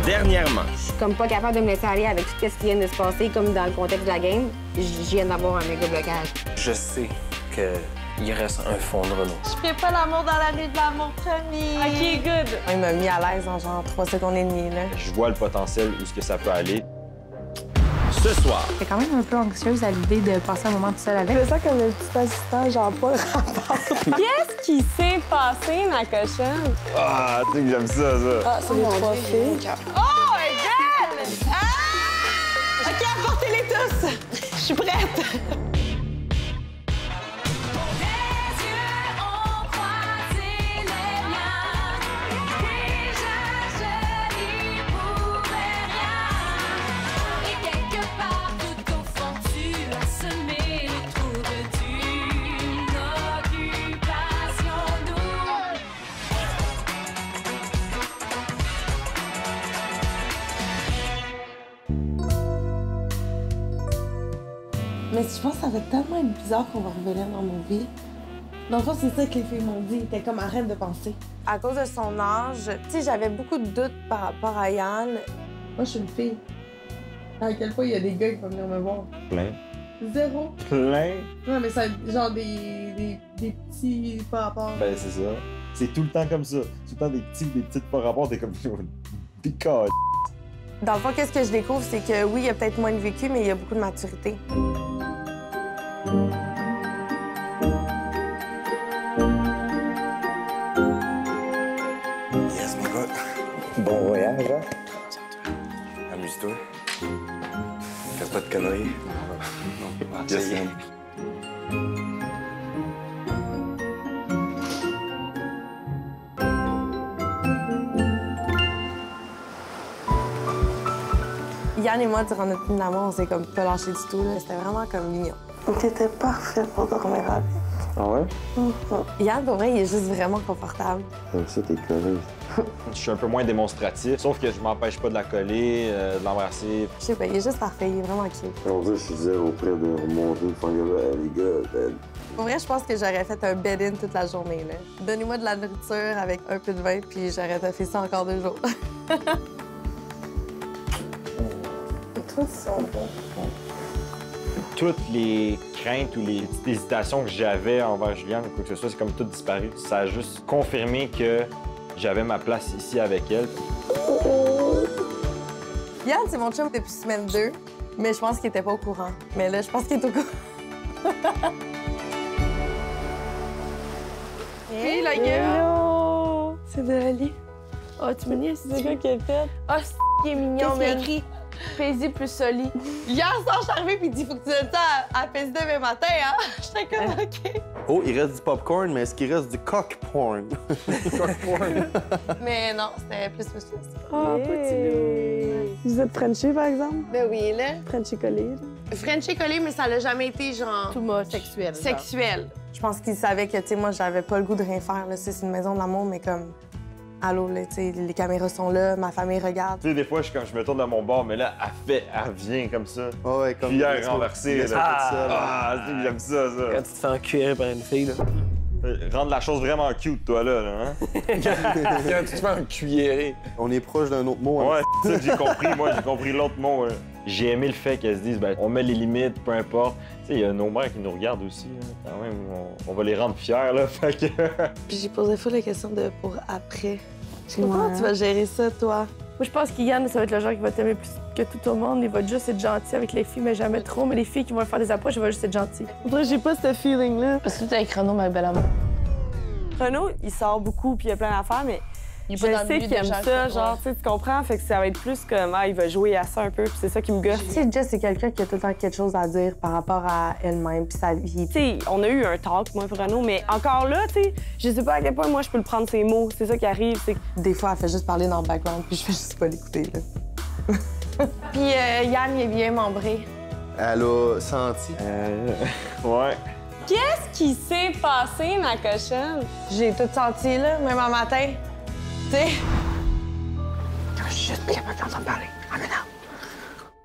Dernièrement. Je suis comme pas capable de me laisser aller avec tout ce qui vient de se passer, comme dans le contexte de la game. Je viens d'avoir un méga blocage. Je sais qu'il reste un fond de Renaud. Je ferai pas l'amour dans la rue de l'amour premier. OK, good. Il m'a mis à l'aise en genre 3 secondes et demie, là. Je vois le potentiel où ce que ça peut aller. Ce soir. J'étais quand même un peu anxieuse à l'idée de passer un moment tout seul avec. Je me sens comme un petit assistant, genre pas le rapport. Qu'est-ce qui s'est passé, ma cochonne? Ah, tu sais que j'aime ça. Ah, c'est les 3 filles. Oh, elle est belle! Ah! OK, apportez-les tous! Je suis prête! Mais je pense que ça va tellement être bizarre qu'on va revenir dans nos vies. Dans le fond, c'est ça que les filles m'ont dit. Ils étaient comme arrête de penser. À cause de son âge, tu sais, j'avais beaucoup de doutes par rapport à Yann. Moi, je suis une fille. À quel point il y a des gars qui vont venir me voir? Plein. Zéro. Plein? Ouais, mais c'est genre des petits par rapport. Ben, c'est ça. C'est tout le temps comme ça. Tout le temps des petites par rapport, t'es comme... Picard. Dans le fond, qu'est-ce que je découvre, c'est que oui, il y a peut-être moins de vécu, mais il y a beaucoup de maturité. Yes, mon gars. Bon voyage, hein? Amuse-toi. Fais pas de conneries. Non. Yes, Yann. Yann et moi, durant notre nuit d'amour, on s'est comme pas lâché du tout. C'était vraiment comme mignon. T'étais parfait pour dormir avec. Ah ouais? Yann, pour vrai, il est juste vraiment confortable. Comme ça, t'es collé. Je suis un peu moins démonstratif, sauf que je m'empêche pas de la coller, de l'embrasser. Je sais pas, il est juste parfait, il est vraiment cute. On dirait que je suis zéro près de remonter, de faire les gars, ben. Pour vrai, je pense que j'aurais fait un bed-in toute la journée. Là. Donnez-moi de la nourriture avec un peu de vin, puis j'aurais fait ça encore 2 jours. Toi, tu sens bon. Toutes les craintes ou les petites hésitations que j'avais envers Juliane ou quoi que ce soit, c'est comme tout disparu. Ça a juste confirmé que j'avais ma place ici avec elle. Yann, c'est mon chum depuis semaine 2, mais je pense qu'il était pas au courant. Mais là, je pense qu'il est au courant. Hey, la gueule! C'est de Ali. Oh, tu me niaises, c'est quoi qui est fait? Oh, c'est qui est mignon, Qu'est-ce qu'il a mais écrit? paisible plus solide. Hier soir, je suis arrivée puis il dit faut que tu donnes ça à Paisy demain matin, hein? J'étais comme OK. Oh, il reste du popcorn, mais est-ce qu'il reste du cock porn? Cock porn. Mais non, c'était plus. Oh, petit loup. Vous êtes Frenchie, par exemple? Ben oui, là. Frenchie collé. Frenchie collé, mais ça l'a jamais été, genre... Too much. Sexuel. Sexuel. Je pense qu'il savait que, tu sais, moi, j'avais pas le goût de rien faire. Là. C'est une maison de l'amour, mais comme. Allô, là, tu sais, les caméras sont là, ma famille regarde. Tu sais, des fois, je me tourne de mon bord, mais là, elle vient comme ça. Oh, ouais, comme Cuillère renversée. Ah, J'aime ça. Quand tu te fais encuirer par une fille, là. Rendre la chose vraiment cute, toi, là, hein? Quand tu te fais encuirer. On est proche d'un autre mot. Ouais, c'est ça que j'ai compris. Moi, j'ai compris l'autre mot. J'ai aimé le fait qu'elles se disent, ben, on met les limites, peu importe. Tu sais, il y a nos mères qui nous regardent aussi, là. Quand même, on va les rendre fiers, là. Fait que... Puis j'ai posé fois la question de pour après. Comment tu vas gérer ça, toi? Moi, je pense qu'Yann, ça va être le genre qui va t'aimer plus que tout au monde. Il va juste être gentil avec les filles, mais jamais trop. Mais les filles qui vont faire des approches, il va juste être gentil. Moi, j'ai pas ce feeling-là. Parce que t'es avec Renaud, ma belle amie. Renaud, il sort beaucoup puis il y a plein d'affaires, mais Il est je pas dans le sais milieu qu'il des aime gens, ça, ouais. genre, tu sais, tu comprends? Fait que ça va être plus comme, il va jouer à ça un peu, puis c'est ça qui me gosse. Tu sais, Jess, c'est quelqu'un qui a tout le temps quelque chose à dire par rapport à elle-même puis sa vie. Tu sais, on a eu un talk, moi et Renaud, mais encore là, tu sais, je sais pas à quel point moi je peux le prendre ses mots. C'est ça qui arrive, c'est que Des fois, elle fait juste parler dans le background puis je fais juste pas l'écouter, là. Puis Yann, il est bien membré. Elle a senti. Ouais. Qu'est-ce qui s'est passé, ma cochonne? J'ai tout senti, là, même un matin. Tu sais? Je suis juste plus capable d'entendre parler. Ah, mais non.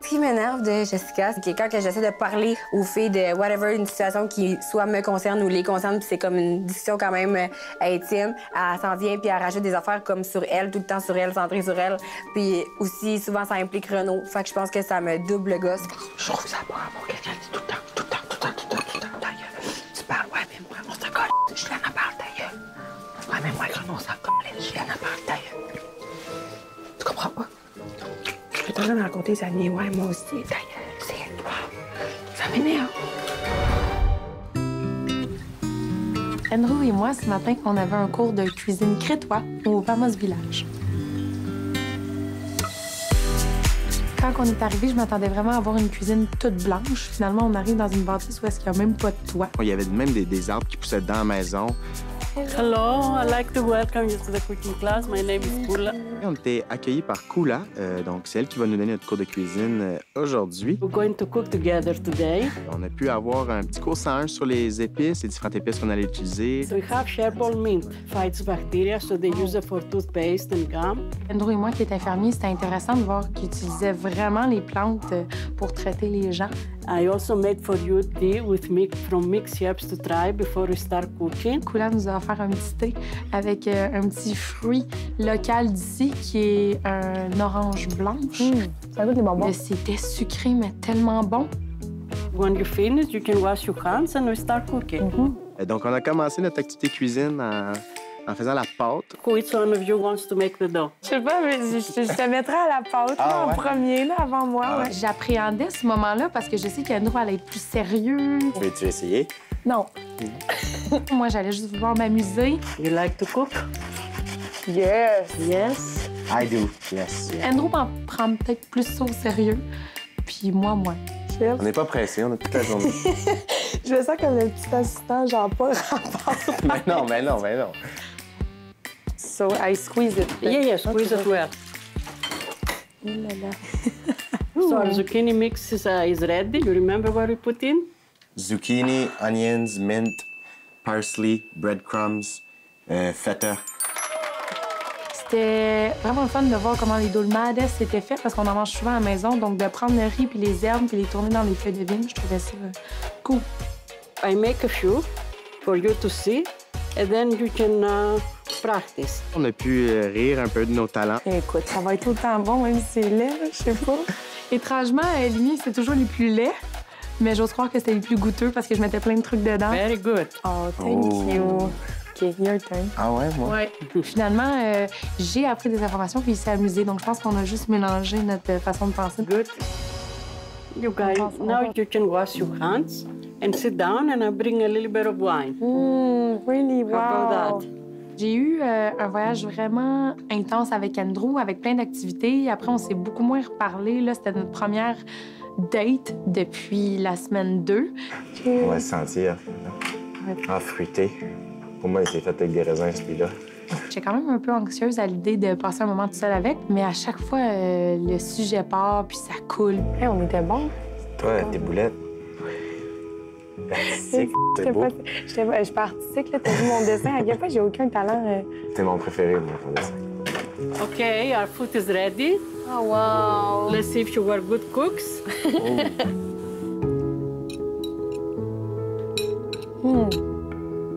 Ce qui m'énerve de Jessica, c'est que quand j'essaie de parler aux filles de whatever, une situation qui soit me concerne ou les concerne, puis c'est comme une discussion quand même intime, elle s'en vient puis elle rajoute des affaires comme sur elle, tout le temps sur elle, centrée sur elle. Puis aussi, souvent, ça implique Renaud. Fait que je pense que ça me double gosse. Je trouve ça pas bon, quelqu'un dit tout le temps, ta gueule. Tu parles, ouais, mais moi, on s'en colle. Juliane, elle parle, ta gueule. Ouais, mais moi, Renaud, on s'en colle. Juliane, elle parle, ta gueule. Tu comprends pas? Je suis en train de raconter les amis, ouais, moi aussi, ta gueule, c'est elle qui parle. Ça m'énerve. Andrew et moi, ce matin, on avait un cours de cuisine crétois au Vamos Village. Quand on est arrivé, je m'attendais vraiment à avoir une cuisine toute blanche. Finalement, on arrive dans une bâtisse où est-ce qu'il n'y a même pas de toit. Il y avait même des arbres qui poussaient dans la maison. Hello, I'd like to welcome you to the cooking class. My name is Kula. On était accueillis par Kula, donc c'est elle qui va nous donner notre cours de cuisine aujourd'hui. We're going to cook together today. On a pu avoir un petit cours 101 sur les épices, les différentes épices qu'on allait utiliser. So we have Sherbol mint, fights bacteria, so they use it for toothpaste and gum. Andrew et moi, qui est infirmier, c'était intéressant de voir qu'ils utilisaient vraiment les plantes pour traiter les gens. I also made for you tea with mix from mixed herbs to try before we start cooking. Kula nous a offert un petit thé avec un petit fruit local d'ici qui est un orange blanche. Ça goûte les bonbons. C'était sucré, mais tellement bon. When you finish, you can wash your hands and we start cooking. Donc, on a commencé notre activité cuisine en faisant la pâte. Which one of you wants to make the dough? Je sais pas, mais je te mettrais à la pâte là, en premier, là, avant moi. Ouais. J'appréhendais ce moment-là parce que je sais qu'Andrew allait être plus sérieux. Veux-tu essayer? Non. Moi, j'allais juste vouloir m'amuser. You like to cook? Yes. Yes. I do, yes. Andrew m'en prend peut-être plus au sérieux, puis moi, moins. On n'est pas pressé, on a toute la journée. Je me sens comme le petit assistant, genre pas rapport. mais non. So I squeeze it. Yeah, squeeze it well. So our zucchini mix is ready. You remember what we put in? Zucchini, onions, mint, parsley, breadcrumbs, feta. C'était vraiment le fun de voir comment les dolmades s'étaient faites parce qu'on en mange souvent à la maison. Donc, de prendre le riz puis les herbes puis les tourner dans les feuilles de vigne, je trouvais ça cool. I make a few for you to see, and then you can practice. On a pu rire un peu de nos talents. Écoute, ça va être tout le temps bon, même si c'est laid, là, je sais pas. Étrangement, lui, c'est toujours les plus laids, mais j'ose croire que c'était les plus goûteux parce que je mettais plein de trucs dedans. Very good. Oh, thank you. OK, your turn. Ah ouais, moi? Ouais. Finalement, j'ai appris des informations puis il s'est amusé. Donc, je pense qu'on a juste mélangé notre façon de penser. Good. You guys, now you can wash your hands and sit down and I bring a little bit of wine. Really? Wow. How about that? J'ai eu un voyage vraiment intense avec Andrew, avec plein d'activités. Après, on s'est beaucoup moins reparlé. Là, c'était notre première date depuis la semaine 2. On va se sentir fruité. Pour moi, il s'est fait avec des raisins, celui-là. J'étais quand même un peu anxieuse à l'idée de passer un moment tout seul avec, mais à chaque fois, le sujet part, puis ça coule. Hey, on était bons. Toi, tes boulettes. Artistique, c'est beau. Je suis pas artistique, là. T'as vu mon dessin. À quel point j'ai aucun talent. C'est mon préféré, moi, ton dessin. Okay, our food is ready. Oh, wow! Let's see if you were good cooks.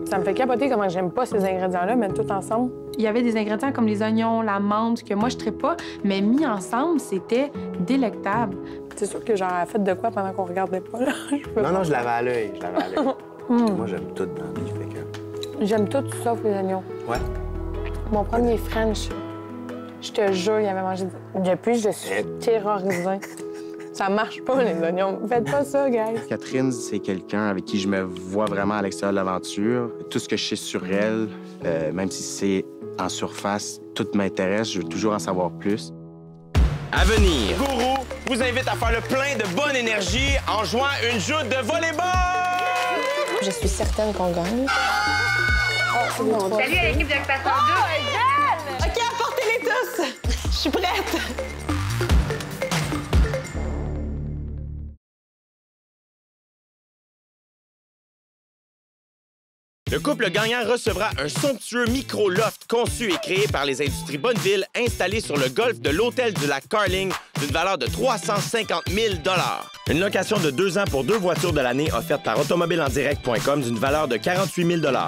Ça me fait capoter comment j'aime pas ces ingrédients-là, mettre tout ensemble. Il y avait des ingrédients comme les oignons, la menthe, que moi, je ne pas, mais mis ensemble, c'était délectable. C'est sûr que j'en ai fait de quoi pendant qu'on regardait pas, là. Non, je l'avais à l'œil. Moi, j'aime tout dans la vie, fait que... J'aime tout sauf les oignons. Ouais. Mon premier French, je te jure, il avait mangé... Depuis, je suis terrorisée. Ça marche pas, les oignons. Faites pas ça, guys. Catherine, c'est quelqu'un avec qui je me vois vraiment à l'extérieur de l'aventure. Tout ce que je sais sur elle, même si c'est en surface, tout m'intéresse. Je veux toujours en savoir plus. À venir, Gourou vous invite à faire le plein de bonne énergie en jouant une joute de volleyball! Je suis certaine qu'on gagne. Salut à l'équipe d'Occupation 2! OK, apportez-les tous! Je suis prête! Le couple gagnant recevra un somptueux micro-loft conçu et créé par les industries Bonneville installé sur le golfe de l'hôtel du lac Carling d'une valeur de 350 000 $. Une location de 2 ans pour 2 voitures de l'année offerte par automobileendirect.com d'une valeur de 48 000 $.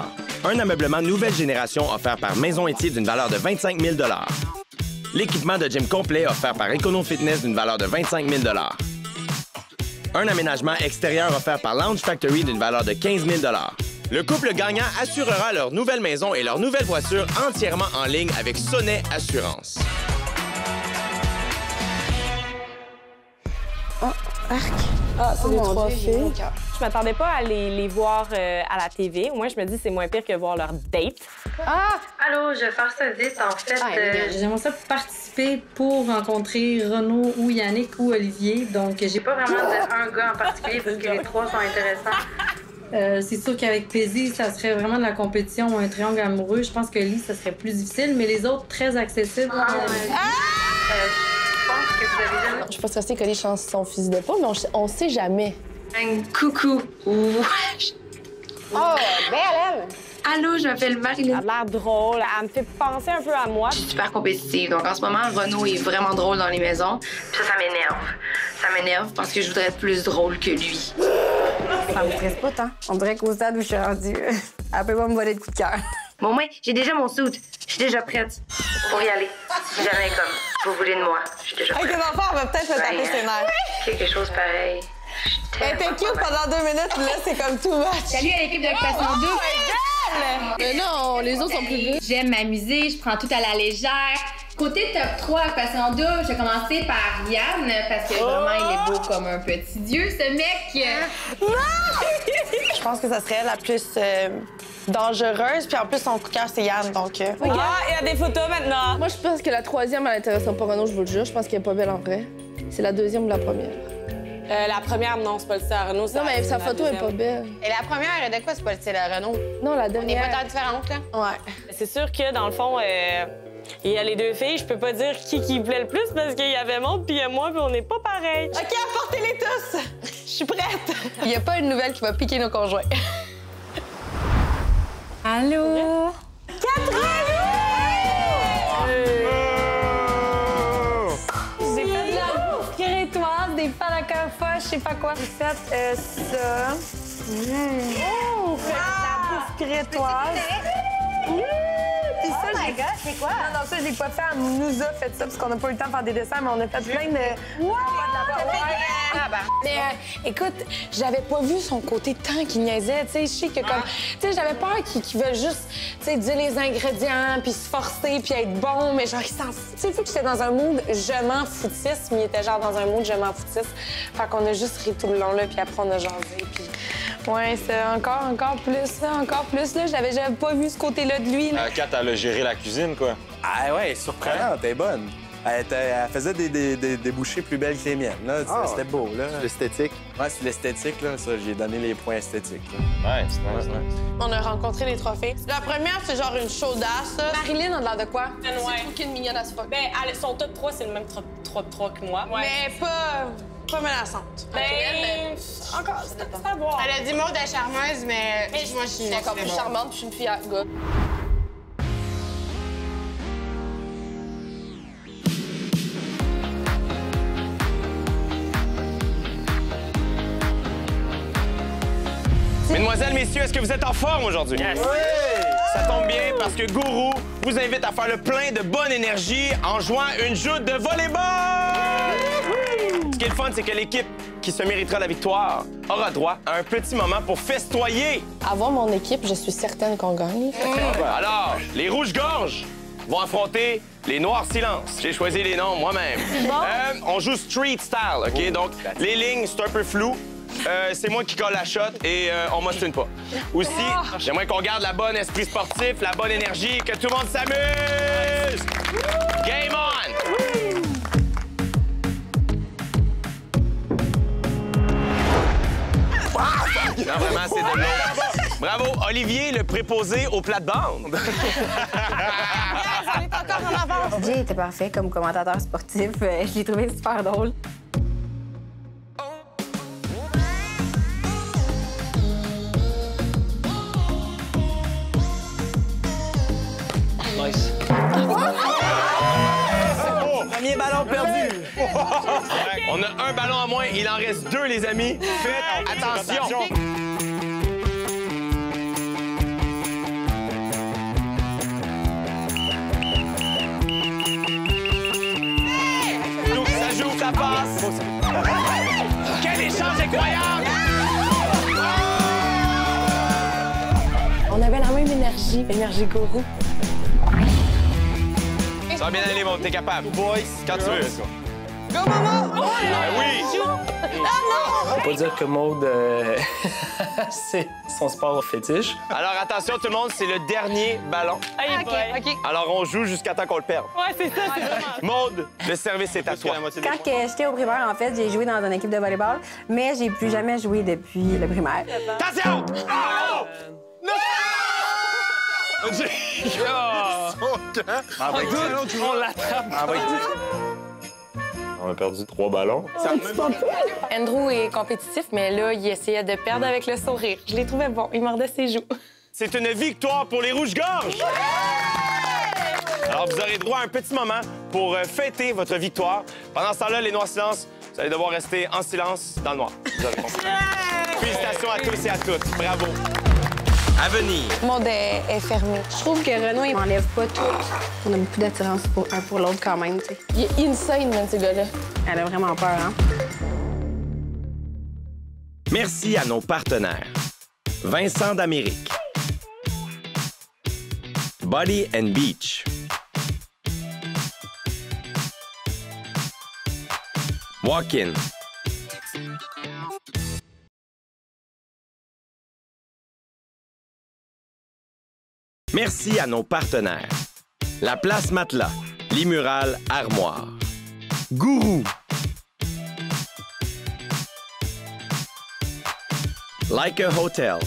Un ameublement nouvelle génération offert par Maison Étier d'une valeur de 25 000 $. L'équipement de gym complet offert par Econo Fitness d'une valeur de 25 000 $. Un aménagement extérieur offert par Lounge Factory d'une valeur de 15 000 $. Le couple gagnant assurera leur nouvelle maison et leur nouvelle voiture entièrement en ligne avec Sonnet Assurance. Oh, arc! Ah, c'est des 3 filles. Je m'attendais pas à les voir à la TV. Au moins, je me dis c'est moins pire que voir leur date. Ah! Allô, je vais faire ça vite. En fait, j'aimerais ça participer pour rencontrer Renaud ou Yannick ou Olivier. Donc, j'ai pas vraiment un gars en particulier parce que les 3 sont intéressants. C'est sûr qu'avec Paisy, ça serait vraiment de la compétition ou un triangle amoureux. Je pense que Lee, ça serait plus difficile, mais les autres, très accessibles. Je suis pas stressée que les change son fusil d'épaule, mais on sait jamais. Un coucou. Oh, belle, elle! Allô, je m'appelle Marilyn. Elle a l'air drôle. Elle me fait penser un peu à moi. Je suis super compétitive. Donc, en ce moment, Renaud est vraiment drôle dans les maisons. Puis ça m'énerve. Ça m'énerve parce que je voudrais être plus drôle que lui. Ça me stresse pas tant. On dirait qu'au stade où je suis rendue, elle peut pas me voler de coup de cœur. Bon, moi, j'ai déjà mon suit. Je suis déjà prête pour y aller. Si jamais, comme, vous voulez de moi, je suis déjà prête. Avec les enfants, on va peut-être me taper ses nerfs. Quelque chose pareil. Elle était cute pendant 2 minutes, là, c'est comme too much. Salut à l'équipe d'Occupation 2. Mais non, les autres sont plus vieux. J'aime m'amuser, je prends tout à la légère. Côté top 3 Occupation 2, je vais commencer par Yann, parce que vraiment, il est beau comme un petit dieu, ce mec. Je pense que ça serait la plus dangereuse, puis en plus, son coup de cœur, c'est Yann, donc... Ah, il y a des photos maintenant! Moi, je pense que la 3e, elle intéressera pas Renaud, je vous le jure. Je pense qu'elle est pas belle en vrai. C'est la 2e ou la 1re. La première, non, c'est pas le style à Renaud. Non, mais sa photo est pas belle. Et la première, de quoi c'est pas le style à Renaud? Non, la On est dernière... pas tant différentes, là? Ouais. C'est sûr que, dans le fond, il y a les 2 filles. Je peux pas dire qui plaît le plus parce qu'il y avait Maud puis il y a moi puis on n'est pas pareil. OK, apportez-les tous! Je suis prête! Il y a pas une nouvelle qui va piquer nos conjoints. Allô? Catherine! J'ai fait de la bouffe québécoise, des pâtes à cœur fort, je sais pas quoi. J'ai fait ça. Oh! La bouffe québécoise. Puis ça, j'ai... c'est quoi? Non, ça, je l'ai pas fait. Elle nous a fait ça parce qu'on n'a pas eu le temps de faire des dessins, mais on a fait plein de... Wow! Mais écoute, j'avais pas vu son côté tant qu'il niaisait. Tu sais, je sais que comme... Tu sais, j'avais peur qu'il veuille juste, tu sais, dire les ingrédients, puis se forcer, puis être bon, mais genre, il s'en fout. Tu sais, vu que j'étais dans un mood je m'en foutisse, mais il était genre dans un mood je m'en foutisse. Fait qu'on a juste ri tout le long, là, puis après, on a jasé, puis... Ouais, c'est encore plus, là. J'avais pas vu ce côté-là de lui, là. Kat, elle a géré la cuisine, quoi. Ah ouais, surprenante, elle est bonne. Elle faisait des bouchées plus belles que les miennes. Là. C'était beau. Là. L'esthétique. Ouais, sur l'esthétique, là, ça, j'ai donné les points esthétiques. Nice. On a rencontré les 3 filles. La première, c'est genre une chaudasse. Marilyn, on a l'air de quoi? Ouais. C'est aucune mignonne à ce fuck. Ben, son top 3, c'est le même top 3 que moi. Ouais. Mais pas menaçante. Ben, encore, c'est à voir. Elle a dit Maud est charmeuse, mais moi, je suis encore plus charmante, puis je suis une fille à gars. Mesdemoiselles, messieurs, est-ce que vous êtes en forme aujourd'hui? Yes. Oui! Ça tombe bien parce que Gourou vous invite à faire le plein de bonne énergie en jouant une joute de volleyball! Ce qui est le fun, c'est que l'équipe qui se méritera la victoire aura droit à un petit moment pour festoyer. Avoir mon équipe, je suis certaine qu'on gagne. Alors, les rouges-gorges vont affronter les noirs silences. J'ai choisi les noms moi-même. On joue street style, OK? Donc, les lignes, c'est un peu flou. C'est moi qui colle la shot et on m'ostine pas. Aussi, j'aimerais qu'on garde la bonne esprit sportif, la bonne énergie, que tout le monde s'amuse! Game on! Non, vraiment, c'est de l'eau. Bravo, Olivier, le préposé au plate-bande. On est encore en avance. Olivier était parfait comme commentateur sportif. Je l'ai trouvé super drôle. perdu. On a un ballon en moins. Il en reste 2, les amis. Faites attention. Ça joue, ça passe. Quel échange incroyable! On avait la même énergie gourou. Ça va bien aller, Maud, t'es capable. Boys, quand tu veux. Go, maman! Oh, oui! On peut pas dire que Maud, c'est son sport fétiche. Alors attention tout le monde, c'est le dernier ballon. OK. Alors on joue jusqu'à temps qu'on le perde. Ouais, c'est ça, c'est vraiment. Maude, le service est à toi. Quand j'étais au primaire, en fait, j'ai joué dans une équipe de volleyball, mais j'ai plus jamais joué depuis le primaire. Attention! Oh! Non! On l'attrape. On a perdu 3 ballons. Andrew est compétitif, mais là, il essayait de perdre avec le sourire. Je les trouvais bons. Il mordait ses joues. C'est une victoire pour les Rouges-Gorges! Alors, vous aurez droit à un petit moment pour fêter votre victoire. Pendant ce temps-là, les Noirs Silence, vous allez devoir rester en silence dans le noir. Vous avez compris. Félicitations à tous et à toutes. Bravo. À venir. Maud est fermée. Je trouve que Renaud, il m'enlève pas tout. On a beaucoup d'attirance pour un pour l'autre quand même, tu sais. Il est insane, même, ce gars-là. Elle a vraiment peur, hein? Merci à nos partenaires. Vincent d'Amérique. Body and Beach. Walk-in. Merci à nos partenaires. La Place Matelas, Limural Armoire. Gourou. Like a Hotel.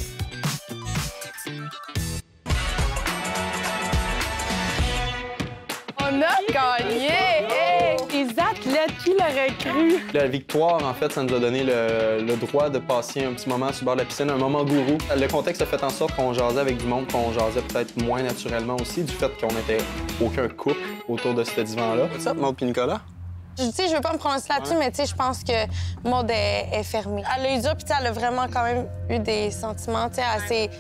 On a gagné! Les athlètes, qui l'aurait cru? La victoire, en fait, ça nous a donné le droit de passer un petit moment sur le bord de la piscine, un moment gourou. Le contexte a fait en sorte qu'on jasait avec du monde, qu'on jasait peut-être moins naturellement aussi, du fait qu'on n'était aucun couple autour de ce divan-là. What's up, Maud et Nicolas? Tu sais, je veux pas me prononcer là-dessus, mais tu sais, je pense que Maud est fermée. Elle a eu dur, puis elle a vraiment quand même eu des sentiments, tu sais,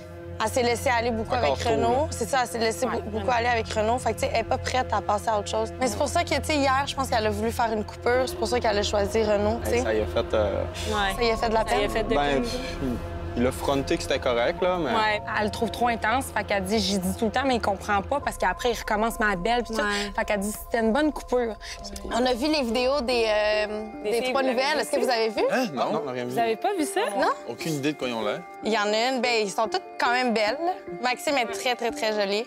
elle s'est laissée aller beaucoup Encore avec trop, Renaud. là. C'est ça, elle s'est laissée beaucoup aller avec Renaud. Fait que, tu sais, elle est pas prête à passer à autre chose. Mais c'est pour ça que, tu sais, hier, je pense qu'elle a voulu faire une coupure. C'est pour ça qu'elle a choisi Renaud, tu sais. Ça y a fait... Ça y a fait de la peine. Ça y a fait de Ben, peine. il a fronté que c'était correct, là, mais... Ouais, elle le trouve trop intense. Fait qu'elle dit, j'y dis tout le temps, mais il comprend pas parce qu'après, il recommence ma belle. Puis tout. Fait qu'elle dit, c'était une bonne coupure. On a vu les vidéos des filles, 3 vous l'avez nouvelles. Est-ce que vous avez vu? Hein? Non, on n'a rien vu. Vous avez pas vu ça? Non? Aucune idée de quoi ils ont l'air. Il y en a une, ben ils sont toutes quand même belles. Maxime est très, très, très jolie.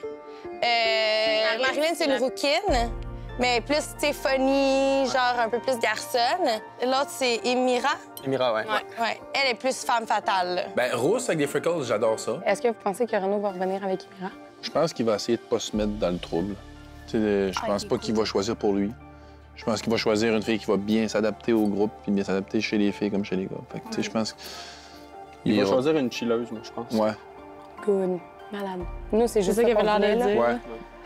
Marilyn, c'est une rouquine, mais plus, tu sais, funny, genre un peu plus garçonne. L'autre, c'est Emira. Emira, ouais. Ouais. Elle est plus femme fatale, là. Ben, rousse avec des freckles, j'adore ça. Est-ce que vous pensez que Renaud va revenir avec Emira? Je pense qu'il va essayer de pas se mettre dans le trouble. Tu sais, je pense pas qu'il va choisir pour lui. Je pense qu'il va choisir une fille qui va bien s'adapter au groupe puis bien s'adapter chez les filles comme chez les gars. Fait que, tu sais, je pense Il va choisir une chilleuse, moi, je pense. Ouais. Good. Malade. Nous, c'est juste ça qu'il avait l'air de dire. Ouais.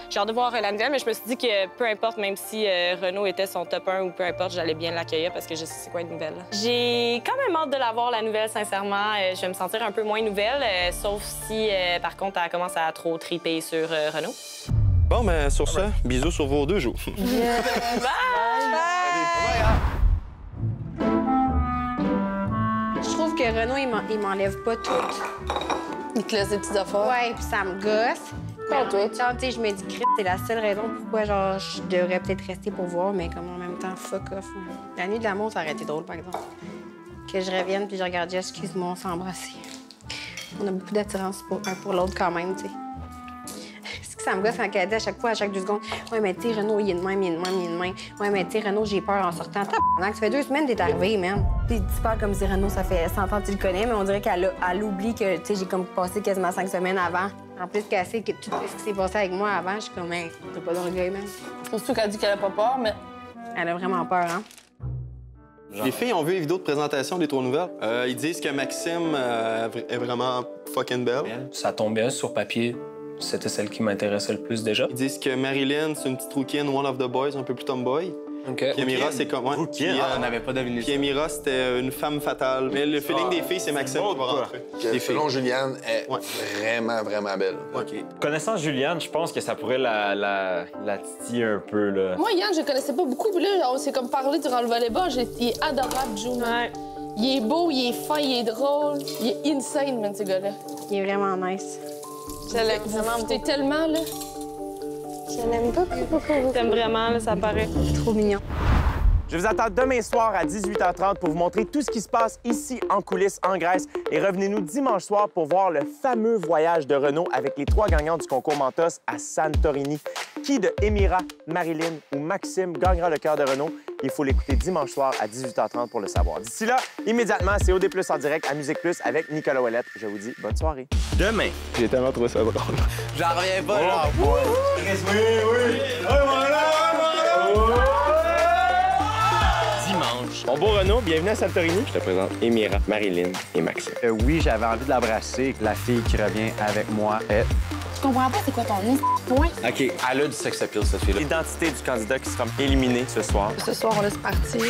J'ai hâte de voir la nouvelle, mais je me suis dit que peu importe, même si Renaud était son top 1 ou peu importe, j'allais bien l'accueillir parce que je sais c'est quoi une nouvelle. J'ai quand même hâte de la voir, la nouvelle, sincèrement. Je vais me sentir un peu moins nouvelle, sauf si, par contre, elle commence à trop triper sur Renaud. Bon, ben, sur ça, bisous sur vos 2 jours. Je trouve que Renaud, il m'enlève pas tout. Il te laisse des petites affaires. Ouais, puis ça me gosse. Tu sais, je me dis, Chris, c'est la seule raison pourquoi, genre, je devrais peut-être rester pour voir, mais comme en même temps, fuck off. La nuit de l'amour, ça aurait été drôle, par exemple. Que je revienne puis je regarde, excuse-moi, on s'est embrassés. On a beaucoup d'attirance un pour l'autre quand même, tu sais. Ce que ça me gosse quand elle dit à chaque fois, à chaque 2 secondes, ouais, mais tu sais, Renaud, il est de même, il est de même, il est de même. Ouais, mais tu sais, Renaud, j'ai peur en sortant. Ça fait 2 semaines que t'es arrivé, man. Puis tu parles comme si Renaud, ça fait 100 ans que tu le connais, mais on dirait qu'elle oublie que, tu sais, j'ai comme passé quasiment 5 semaines avant. En plus, qu'elle sait que tout ce qui s'est passé avec moi avant, je suis comme, hey, t'as pas d'orgueil, man. Surtout qu'elle dit qu'elle a pas peur, mais... Elle a vraiment peur, hein? Les filles ont vu les vidéos de présentation des 3 nouvelles. Ils disent que Maxime est vraiment fucking belle. Ça tombe bien sur papier. C'était celle qui m'intéressait le plus déjà. Ils disent que Marilyn, c'est une petite rouquine, one of the boys, un peu plus tomboy. Puis Amira, c'est comme... Ouais. On n'avait pas deviné Puis Amira, c'était une femme fatale. Mais le feeling des filles, c'est Maxime qui va rentrer. Selon Juliane, est vraiment, vraiment belle. Connaissant Juliane, je pense que ça pourrait la titiller un peu, là. Moi, Yann, je le connaissais pas beaucoup. Puis là, on s'est comme parlé durant le volleyball. Il est adorable, Joe. Ouais. Il est beau, il est fin, il est drôle. Il est insane, man, ce gars-là. Il est vraiment nice. Je l'aime vraiment. T'es tellement, là. Je l'aime beaucoup. T'aimes vraiment, là, ça paraît. Trop mignon. Je vous attends demain soir à 18h30 pour vous montrer tout ce qui se passe ici en coulisses en Grèce. Et revenez-nous dimanche soir pour voir le fameux voyage de Renaud avec les 3 gagnants du concours Mentos à Santorini. Qui de Émira, Marilyn ou Maxime gagnera le cœur de Renaud? Il faut l'écouter dimanche soir à 18h30 pour le savoir. D'ici là, immédiatement, c'est OD+ en direct à Musique Plus avec Nicolas Ouellette. Je vous dis bonne soirée. Demain. J'ai tellement trouvé ça drôle. J'en reviens pas, genre. Oui. Dimanche. Bon beau Renaud, bienvenue à Santorini. Je te présente Émira, Marilyn et Maxime. Oui, j'avais envie de l'embrasser. La fille qui revient avec moi est... Je comprends pas c'est quoi ton point. OK, elle a du sex appeal, cette fille-là. L'identité du candidat qui sera éliminé ce soir. Ce soir, on laisse partir